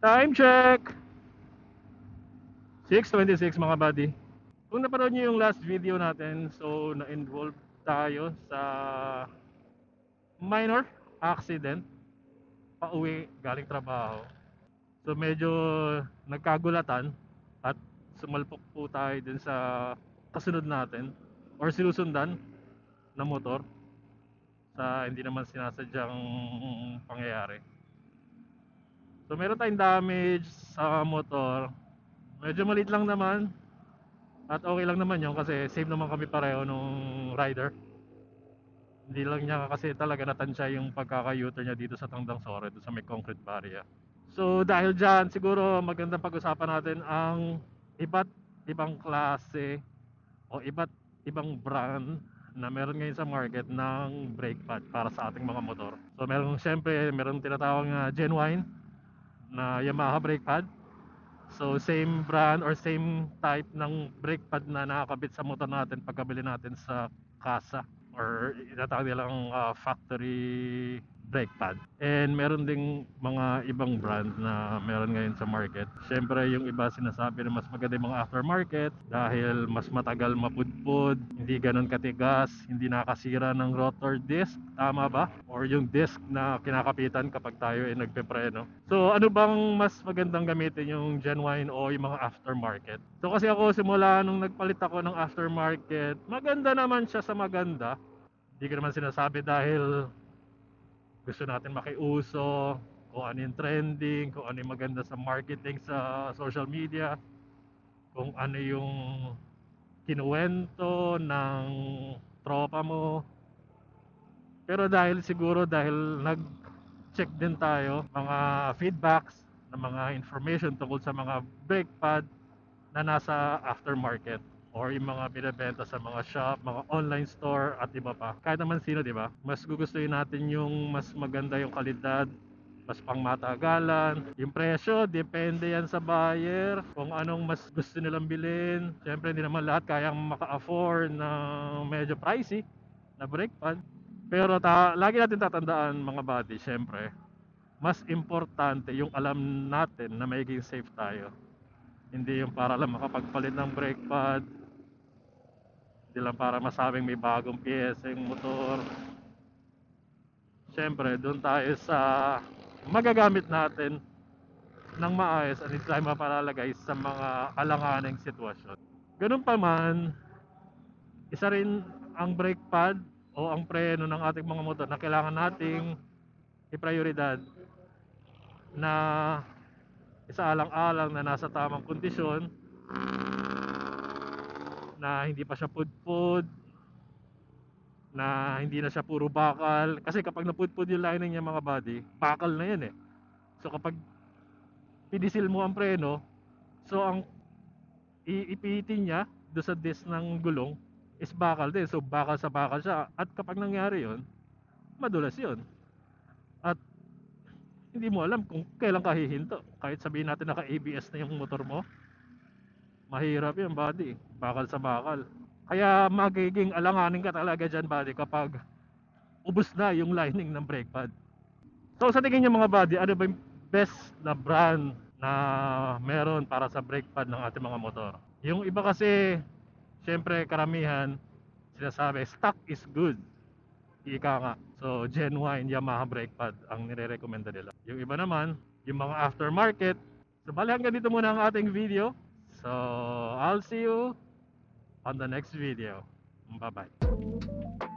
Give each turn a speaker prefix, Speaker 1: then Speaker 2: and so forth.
Speaker 1: Time check! 6:26 mga buddy. Kung napanood nyo yung last video natin, so na-involve tayo sa minor accident pauwi galing trabaho. So medyo nagkagulatan at sumalpok po tayo dun sa kasunod natin or sinusundan na motor sa hindi naman sinasadyang pangyayari. So meron tayong damage sa motor. Medyo maliit lang naman at okay lang naman yun kasi same naman kami pareho nung rider. Hindi lang niya kasi talaga natansya yung pagkaka-U-turn niya dito sa Tandang Sore, doon sa may concrete barrier. So dahil dyan, siguro magandang pag-usapan natin ang iba't ibang klase o iba't ibang brand na meron ngayon sa market ng brake pad para sa ating mga motor. So meron siyempre, meron tinatawag na genuine na Yamaha brake pad. So same brand or same type ng brake pad na nakakabit sa motor natin pagkabili natin sa kasa or tinatawag nilang factory brake pad. And meron ding mga ibang brand na meron ngayon sa market. Siyempre yung iba sinasabi na mas maganda yung mga aftermarket dahil mas matagal mapudpud, hindi ganun katigas, hindi nakasira ng rotor disc, tama ba? Or yung disc na kinakapitan kapag tayo ay nagpepreno. So ano bang mas magandang gamitin, yung genuine o yung mga aftermarket? So kasi ako simula nung nagpalit ako ng aftermarket, maganda naman siya sa maganda. Hindi ko naman sinasabi dahil gusto natin makiuso, kung ano yung trending, kung ano yung maganda sa marketing sa social media, kung ano yung kinuwento ng tropa mo. Pero dahil siguro dahil nag-check din tayo mga feedbacks ng mga information tungkol sa mga brake pad na nasa aftermarket or yung mga binebenta sa mga shop, mga online store at iba pa. Kahit naman sino, di ba? Mas gugustuhin natin yung mas maganda yung kalidad, mas pangmatagalan. Yung presyo, depende yan sa buyer, kung anong mas gusto nilang bilhin. Siyempre, hindi naman lahat kayang maka-afford na medyo pricey na brake pad. Pero lagi natin tatandaan mga buddy, siyempre, mas importante yung alam natin na magiging safe tayo. Hindi yung para lang makapagpalit ng brake pad, hindi lang para masabing may bagong piyesa yung motor. Siyempre, doon tayo sa magagamit natin ng maayos at hindi tayo mapalalagay sa mga alanganing sitwasyon. Ganun pa man, isa rin ang brake pad o ang preno ng ating mga motor na kailangan nating iprioridad na isaalang-alang na nasa tamang kondisyon, na hindi pa siya pudpud, na hindi na siya puro bakal. Kasi kapag napudpud yung lining niya mga body, bakal na yan eh. So kapag pinisil mo ang preno, so ang iipitin niya do sa disc ng gulong is bakal din. So bakal sa bakal siya. At kapag nangyari yon, madulas yon. At hindi mo alam kung kailan ka hihinto. Kahit sabihin natin naka ABS na yung motor mo, mahirap yung body, bakal sa bakal. Kaya magiging alanganin ka talaga dyan body kapag ubos na yung lining ng brake pad. So sa tingin nyo mga buddy, ano ba yung best na brand na meron para sa brake pad ng ating mga motor? Yung iba kasi, syempre karamihan, sinasabi stock is good, ika nga. So genuine Yamaha brake pad ang nire-recommenda nila. Yung iba naman, yung mga aftermarket. So bali hanggang dito muna ang ating video. So I'll see you on the next video. Bye bye.